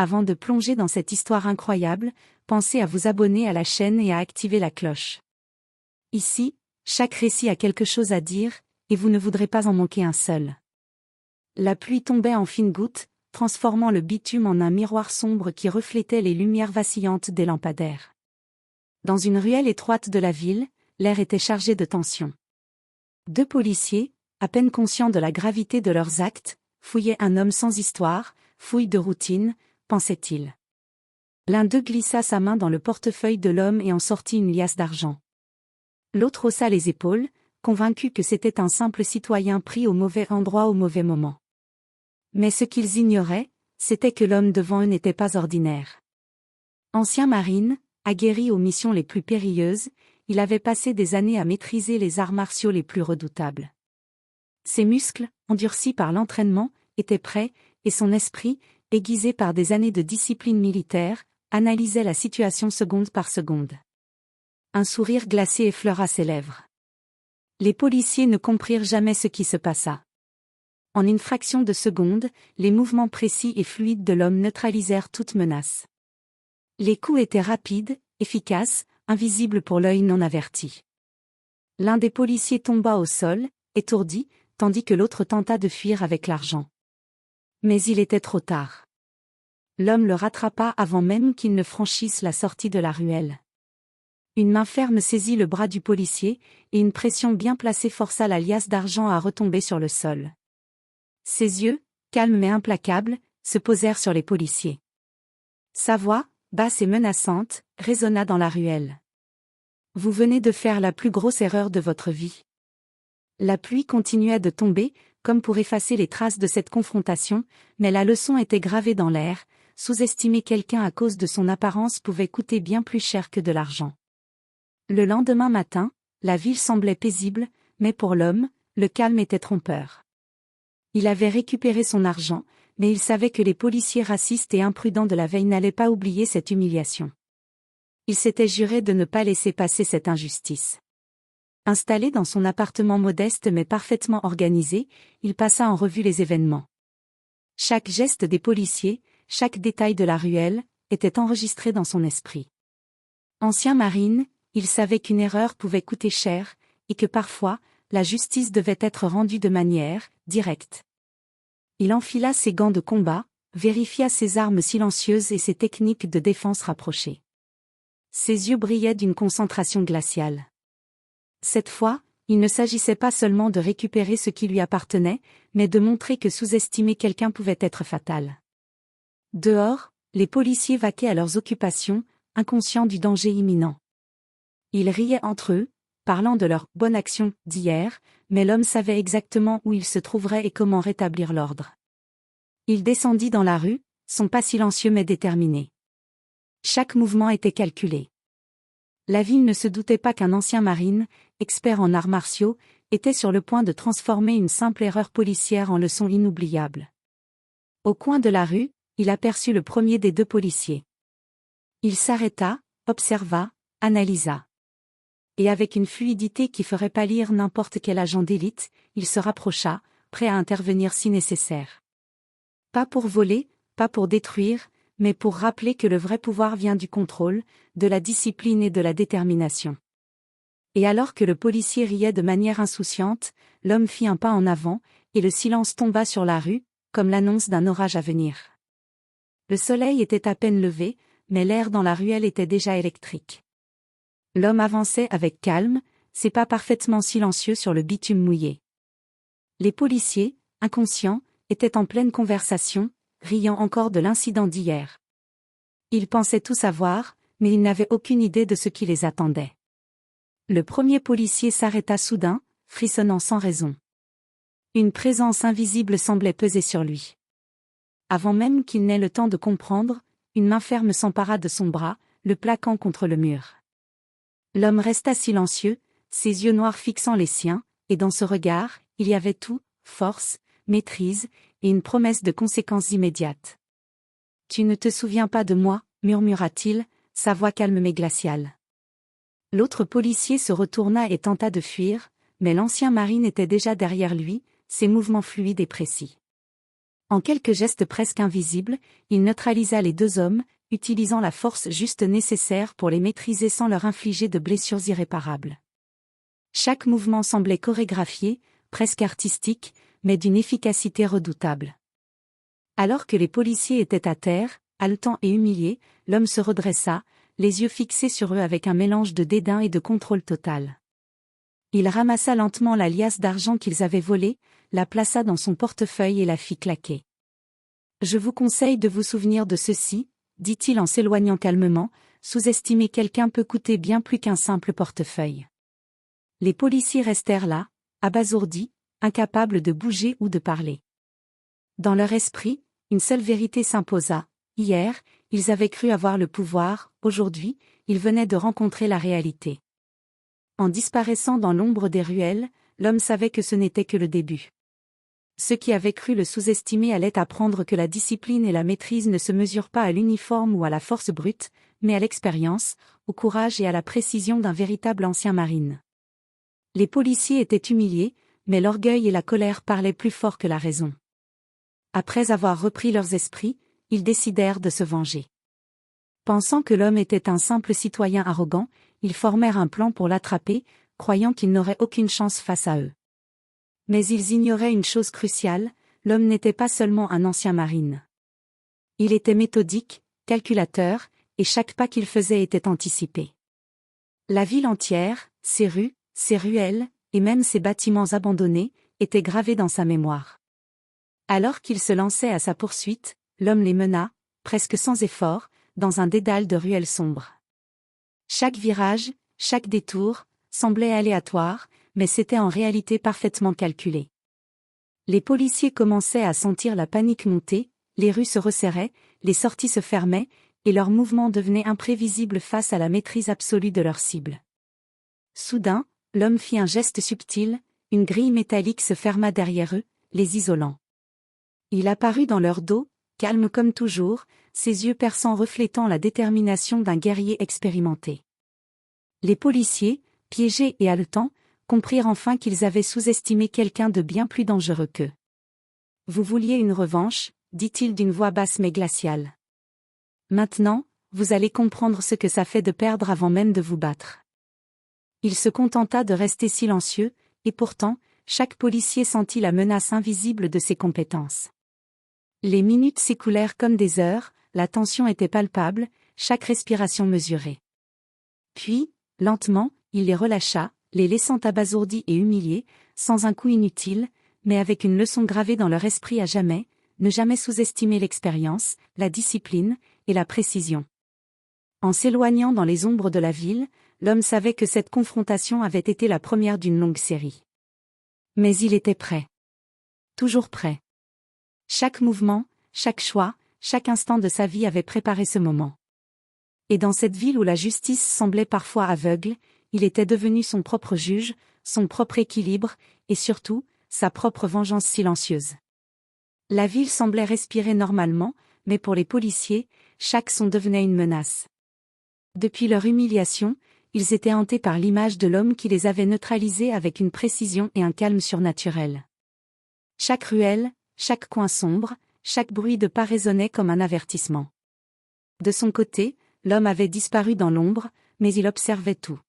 Avant de plonger dans cette histoire incroyable, pensez à vous abonner à la chaîne et à activer la cloche. Ici, chaque récit a quelque chose à dire, et vous ne voudrez pas en manquer un seul. La pluie tombait en fines gouttes, transformant le bitume en un miroir sombre qui reflétait les lumières vacillantes des lampadaires. Dans une ruelle étroite de la ville, l'air était chargé de tension. Deux policiers, à peine conscients de la gravité de leurs actes, fouillaient un homme sans histoire, fouille de routine, pensait-il. L'un d'eux glissa sa main dans le portefeuille de l'homme et en sortit une liasse d'argent. L'autre haussa les épaules, convaincu que c'était un simple citoyen pris au mauvais endroit au mauvais moment. Mais ce qu'ils ignoraient, c'était que l'homme devant eux n'était pas ordinaire. Ancien marine, aguerri aux missions les plus périlleuses, il avait passé des années à maîtriser les arts martiaux les plus redoutables. Ses muscles, endurcis par l'entraînement, étaient prêts, et son esprit, aiguisé par des années de discipline militaire, analysait la situation seconde par seconde. Un sourire glacé effleura ses lèvres. Les policiers ne comprirent jamais ce qui se passa. En une fraction de seconde, les mouvements précis et fluides de l'homme neutralisèrent toute menace. Les coups étaient rapides, efficaces, invisibles pour l'œil non averti. L'un des policiers tomba au sol, étourdi, tandis que l'autre tenta de fuir avec l'argent. Mais il était trop tard. L'homme le rattrapa avant même qu'il ne franchisse la sortie de la ruelle. Une main ferme saisit le bras du policier, et une pression bien placée força la liasse d'argent à retomber sur le sol. Ses yeux, calmes mais implacables, se posèrent sur les policiers. Sa voix, basse et menaçante, résonna dans la ruelle. « Vous venez de faire la plus grosse erreur de votre vie. » La pluie continuait de tomber, comme pour effacer les traces de cette confrontation, mais la leçon était gravée dans l'air, sous-estimer quelqu'un à cause de son apparence pouvait coûter bien plus cher que de l'argent. Le lendemain matin, la ville semblait paisible, mais pour l'homme, le calme était trompeur. Il avait récupéré son argent, mais il savait que les policiers racistes et imprudents de la veille n'allaient pas oublier cette humiliation. Il s'était juré de ne pas laisser passer cette injustice. Installé dans son appartement modeste mais parfaitement organisé, il passa en revue les événements. Chaque geste des policiers, chaque détail de la ruelle, était enregistré dans son esprit. Ancien marine, il savait qu'une erreur pouvait coûter cher, et que parfois, la justice devait être rendue de manière directe. Il enfila ses gants de combat, vérifia ses armes silencieuses et ses techniques de défense rapprochées. Ses yeux brillaient d'une concentration glaciale. Cette fois, il ne s'agissait pas seulement de récupérer ce qui lui appartenait, mais de montrer que sous-estimer quelqu'un pouvait être fatal. Dehors, les policiers vaquaient à leurs occupations, inconscients du danger imminent. Ils riaient entre eux, parlant de leur « bonne action » d'hier, mais l'homme savait exactement où il se trouverait et comment rétablir l'ordre. Il descendit dans la rue, son pas silencieux mais déterminé. Chaque mouvement était calculé. La ville ne se doutait pas qu'un ancien marine, expert en arts martiaux, était sur le point de transformer une simple erreur policière en leçon inoubliable. Au coin de la rue, il aperçut le premier des deux policiers. Il s'arrêta, observa, analysa. Et avec une fluidité qui ferait pâlir n'importe quel agent d'élite, il se rapprocha, prêt à intervenir si nécessaire. Pas pour voler, pas pour détruire, mais pour rappeler que le vrai pouvoir vient du contrôle, de la discipline et de la détermination. Et alors que le policier riait de manière insouciante, l'homme fit un pas en avant, et le silence tomba sur la rue, comme l'annonce d'un orage à venir. Le soleil était à peine levé, mais l'air dans la ruelle était déjà électrique. L'homme avançait avec calme, ses pas parfaitement silencieux sur le bitume mouillé. Les policiers, inconscients, étaient en pleine conversation, riant encore de l'incident d'hier. Ils pensaient tout savoir, mais ils n'avaient aucune idée de ce qui les attendait. Le premier policier s'arrêta soudain, frissonnant sans raison. Une présence invisible semblait peser sur lui. Avant même qu'il n'ait le temps de comprendre, une main ferme s'empara de son bras, le plaquant contre le mur. L'homme resta silencieux, ses yeux noirs fixant les siens, et dans ce regard, il y avait tout, force, maîtrise, et une promesse de conséquences immédiates. « Tu ne te souviens pas de moi » murmura-t-il, sa voix calme mais glaciale. L'autre policier se retourna et tenta de fuir, mais l'ancien marine était déjà derrière lui, ses mouvements fluides et précis. En quelques gestes presque invisibles, il neutralisa les deux hommes, utilisant la force juste nécessaire pour les maîtriser sans leur infliger de blessures irréparables. Chaque mouvement semblait chorégraphié, presque artistique, mais d'une efficacité redoutable. Alors que les policiers étaient à terre, haletants et humiliés, l'homme se redressa, les yeux fixés sur eux avec un mélange de dédain et de contrôle total. Il ramassa lentement la liasse d'argent qu'ils avaient volée, la plaça dans son portefeuille et la fit claquer. « Je vous conseille de vous souvenir de ceci, » dit-il en s'éloignant calmement, « sous-estimer quelqu'un peut coûter bien plus qu'un simple portefeuille. » Les policiers restèrent là, abasourdis, incapables de bouger ou de parler. Dans leur esprit, une seule vérité s'imposa. Hier, ils avaient cru avoir le pouvoir, aujourd'hui, ils venaient de rencontrer la réalité. En disparaissant dans l'ombre des ruelles, l'homme savait que ce n'était que le début. Ceux qui avaient cru le sous-estimer allaient apprendre que la discipline et la maîtrise ne se mesurent pas à l'uniforme ou à la force brute, mais à l'expérience, au courage et à la précision d'un véritable ancien marine. Les policiers étaient humiliés, mais l'orgueil et la colère parlaient plus fort que la raison. Après avoir repris leurs esprits, ils décidèrent de se venger. Pensant que l'homme était un simple citoyen arrogant, ils formèrent un plan pour l'attraper, croyant qu'il n'aurait aucune chance face à eux. Mais ils ignoraient une chose cruciale, l'homme n'était pas seulement un ancien marine. Il était méthodique, calculateur, et chaque pas qu'il faisait était anticipé. La ville entière, ses rues, ses ruelles, et même ses bâtiments abandonnés, étaient gravés dans sa mémoire. Alors qu'il se lançait à sa poursuite, l'homme les mena, presque sans effort, dans un dédale de ruelles sombres. Chaque virage, chaque détour, semblait aléatoire, mais c'était en réalité parfaitement calculé. Les policiers commençaient à sentir la panique monter, les rues se resserraient, les sorties se fermaient, et leurs mouvements devenaient imprévisibles face à la maîtrise absolue de leur cible. Soudain, l'homme fit un geste subtil, une grille métallique se ferma derrière eux, les isolant. Il apparut dans leur dos, calme comme toujours, ses yeux perçants reflétant la détermination d'un guerrier expérimenté. Les policiers, piégés et haletants, comprirent enfin qu'ils avaient sous-estimé quelqu'un de bien plus dangereux qu'eux. « Vous vouliez une revanche, » dit-il d'une voix basse mais glaciale. « Maintenant, vous allez comprendre ce que ça fait de perdre avant même de vous battre. » Il se contenta de rester silencieux, et pourtant, chaque policier sentit la menace invisible de ses compétences. Les minutes s'écoulèrent comme des heures, la tension était palpable, chaque respiration mesurée. Puis, lentement, il les relâcha, les laissant abasourdis et humiliés, sans un coup inutile, mais avec une leçon gravée dans leur esprit à jamais, ne jamais sous-estimer l'expérience, la discipline, et la précision. En s'éloignant dans les ombres de la ville, l'homme savait que cette confrontation avait été la première d'une longue série. Mais il était prêt. Toujours prêt. Chaque mouvement, chaque choix, chaque instant de sa vie avait préparé ce moment. Et dans cette ville où la justice semblait parfois aveugle, il était devenu son propre juge, son propre équilibre, et surtout, sa propre vengeance silencieuse. La ville semblait respirer normalement, mais pour les policiers, chaque son devenait une menace. Depuis leur humiliation, ils étaient hantés par l'image de l'homme qui les avait neutralisés avec une précision et un calme surnaturel. Chaque ruelle, chaque coin sombre, chaque bruit de pas résonnait comme un avertissement. De son côté, l'homme avait disparu dans l'ombre, mais il observait tout.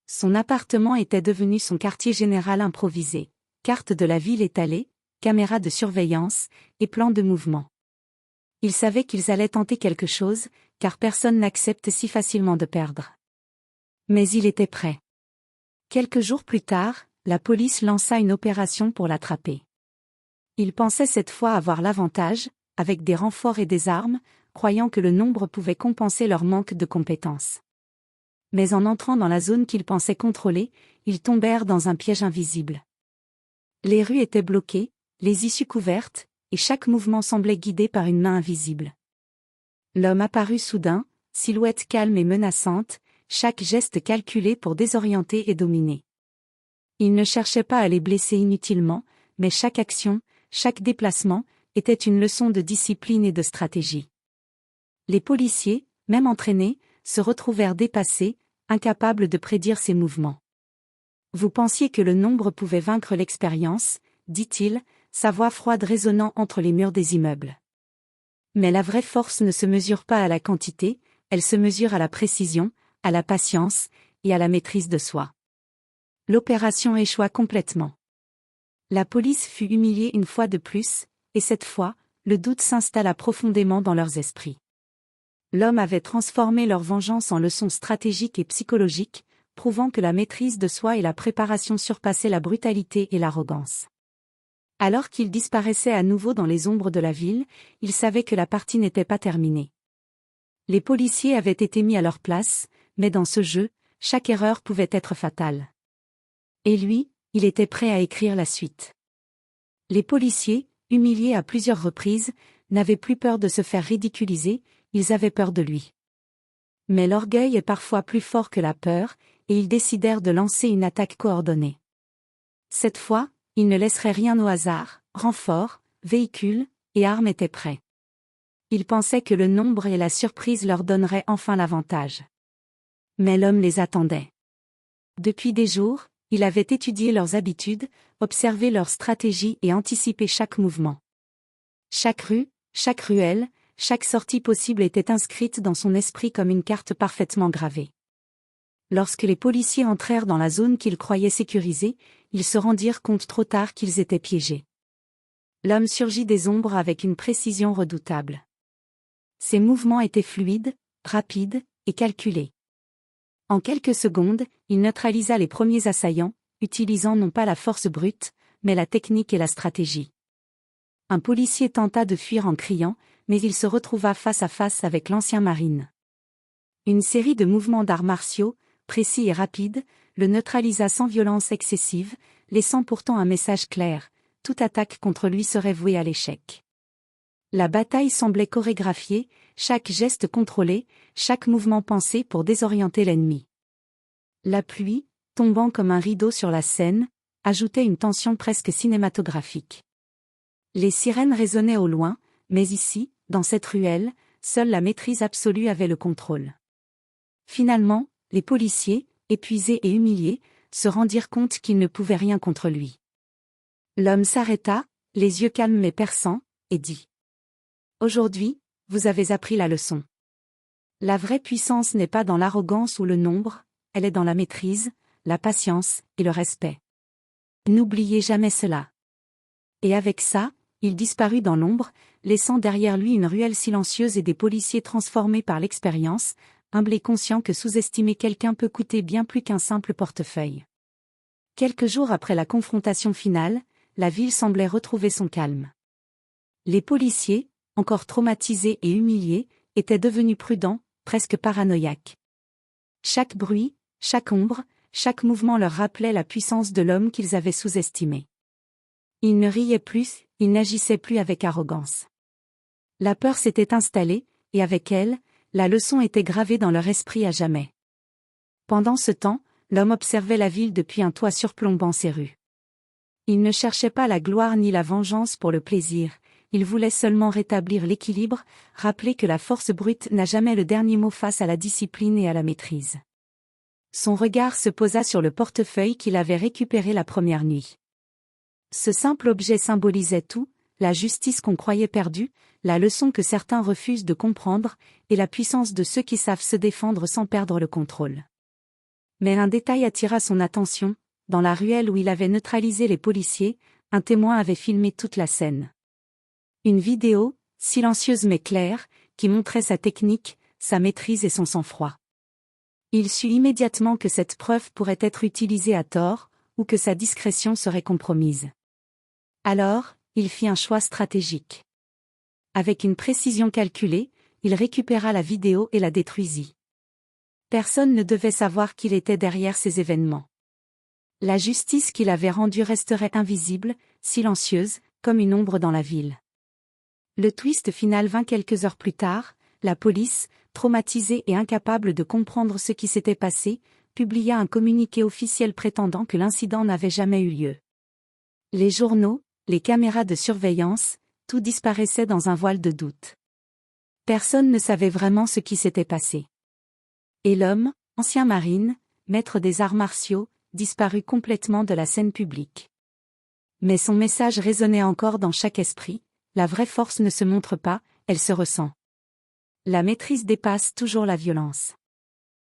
Son appartement était devenu son quartier général improvisé, carte de la ville étalée, caméras de surveillance, et plans de mouvement. Il savait qu'ils allaient tenter quelque chose, car personne n'accepte si facilement de perdre. Mais il était prêt. Quelques jours plus tard, la police lança une opération pour l'attraper. Il pensait cette fois avoir l'avantage, avec des renforts et des armes, croyant que le nombre pouvait compenser leur manque de compétences. Mais en entrant dans la zone qu'ils pensaient contrôler, ils tombèrent dans un piège invisible. Les rues étaient bloquées, les issues couvertes, et chaque mouvement semblait guidé par une main invisible. L'homme apparut soudain, silhouette calme et menaçante, chaque geste calculé pour désorienter et dominer. Il ne cherchait pas à les blesser inutilement, mais chaque action, chaque déplacement, était une leçon de discipline et de stratégie. Les policiers, même entraînés, se retrouvèrent dépassés, incapables de prédire ses mouvements. « Vous pensiez que le nombre pouvait vaincre l'expérience, dit-il, sa voix froide résonnant entre les murs des immeubles. Mais la vraie force ne se mesure pas à la quantité, elle se mesure à la précision, à la patience, et à la maîtrise de soi. L'opération échoua complètement. La police fut humiliée une fois de plus, et cette fois, le doute s'installa profondément dans leurs esprits. L'homme avait transformé leur vengeance en leçon stratégique et psychologique, prouvant que la maîtrise de soi et la préparation surpassaient la brutalité et l'arrogance. Alors qu'il disparaissait à nouveau dans les ombres de la ville, il savait que la partie n'était pas terminée. Les policiers avaient été mis à leur place, mais dans ce jeu, chaque erreur pouvait être fatale. Et lui, il était prêt à écrire la suite. Les policiers, humiliés à plusieurs reprises, n'avaient plus peur de se faire ridiculiser, ils avaient peur de lui. Mais l'orgueil est parfois plus fort que la peur, et ils décidèrent de lancer une attaque coordonnée. Cette fois, ils ne laisseraient rien au hasard, renforts, véhicules, et armes étaient prêts. Ils pensaient que le nombre et la surprise leur donneraient enfin l'avantage. Mais l'homme les attendait. Depuis des jours, il avait étudié leurs habitudes, observé leurs stratégies et anticipé chaque mouvement. Chaque rue, chaque ruelle, chaque sortie possible était inscrite dans son esprit comme une carte parfaitement gravée. Lorsque les policiers entrèrent dans la zone qu'ils croyaient sécurisée, ils se rendirent compte trop tard qu'ils étaient piégés. L'homme surgit des ombres avec une précision redoutable. Ses mouvements étaient fluides, rapides et calculés. En quelques secondes, il neutralisa les premiers assaillants, utilisant non pas la force brute, mais la technique et la stratégie. Un policier tenta de fuir en criant, mais il se retrouva face à face avec l'ancien marine. Une série de mouvements d'arts martiaux, précis et rapides, le neutralisa sans violence excessive, laissant pourtant un message clair: toute attaque contre lui serait vouée à l'échec. La bataille semblait chorégraphiée, chaque geste contrôlé, chaque mouvement pensé pour désorienter l'ennemi. La pluie, tombant comme un rideau sur la scène, ajoutait une tension presque cinématographique. Les sirènes résonnaient au loin, mais ici, dans cette ruelle, seule la maîtrise absolue avait le contrôle. Finalement, les policiers, épuisés et humiliés, se rendirent compte qu'ils ne pouvaient rien contre lui. L'homme s'arrêta, les yeux calmes mais perçants, et dit: Aujourd'hui, vous avez appris la leçon. La vraie puissance n'est pas dans l'arrogance ou le nombre, elle est dans la maîtrise, la patience et le respect. N'oubliez jamais cela. Et avec ça, il disparut dans l'ombre, laissant derrière lui une ruelle silencieuse et des policiers transformés par l'expérience, humbles et conscients que sous-estimer quelqu'un peut coûter bien plus qu'un simple portefeuille. Quelques jours après la confrontation finale, la ville semblait retrouver son calme. Les policiers, encore traumatisés et humiliés, étaient devenus prudents, presque paranoïaques. Chaque bruit, chaque ombre, chaque mouvement leur rappelait la puissance de l'homme qu'ils avaient sous-estimé. Ils ne riaient plus, ils n'agissaient plus avec arrogance. La peur s'était installée, et avec elle, la leçon était gravée dans leur esprit à jamais. Pendant ce temps, l'homme observait la ville depuis un toit surplombant ses rues. Il ne cherchait pas la gloire ni la vengeance pour le plaisir, il voulait seulement rétablir l'équilibre, rappeler que la force brute n'a jamais le dernier mot face à la discipline et à la maîtrise. Son regard se posa sur le portefeuille qu'il avait récupéré la première nuit. Ce simple objet symbolisait tout, la justice qu'on croyait perdue, la leçon que certains refusent de comprendre, et la puissance de ceux qui savent se défendre sans perdre le contrôle. Mais un détail attira son attention: dans la ruelle où il avait neutralisé les policiers, un témoin avait filmé toute la scène. Une vidéo, silencieuse mais claire, qui montrait sa technique, sa maîtrise et son sang-froid. Il sut immédiatement que cette preuve pourrait être utilisée à tort, ou que sa discrétion serait compromise. Alors, il fit un choix stratégique. Avec une précision calculée, il récupéra la vidéo et la détruisit. Personne ne devait savoir qu'il était derrière ces événements. La justice qu'il avait rendue resterait invisible, silencieuse, comme une ombre dans la ville. Le twist final vint quelques heures plus tard, la police, traumatisée et incapable de comprendre ce qui s'était passé, publia un communiqué officiel prétendant que l'incident n'avait jamais eu lieu. Les journaux, les caméras de surveillance, tout disparaissait dans un voile de doute. Personne ne savait vraiment ce qui s'était passé. Et l'homme, ancien marine, maître des arts martiaux, disparut complètement de la scène publique. Mais son message résonnait encore dans chaque esprit, la vraie force ne se montre pas, elle se ressent. La maîtrise dépasse toujours la violence.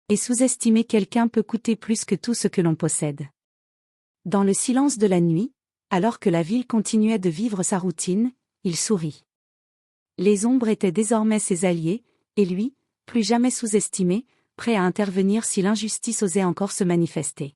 Et sous-estimer quelqu'un peut coûter plus que tout ce que l'on possède. Dans le silence de la nuit, alors que la ville continuait de vivre sa routine, il sourit. Les ombres étaient désormais ses alliés, et lui, plus jamais sous-estimé, prêt à intervenir si l'injustice osait encore se manifester.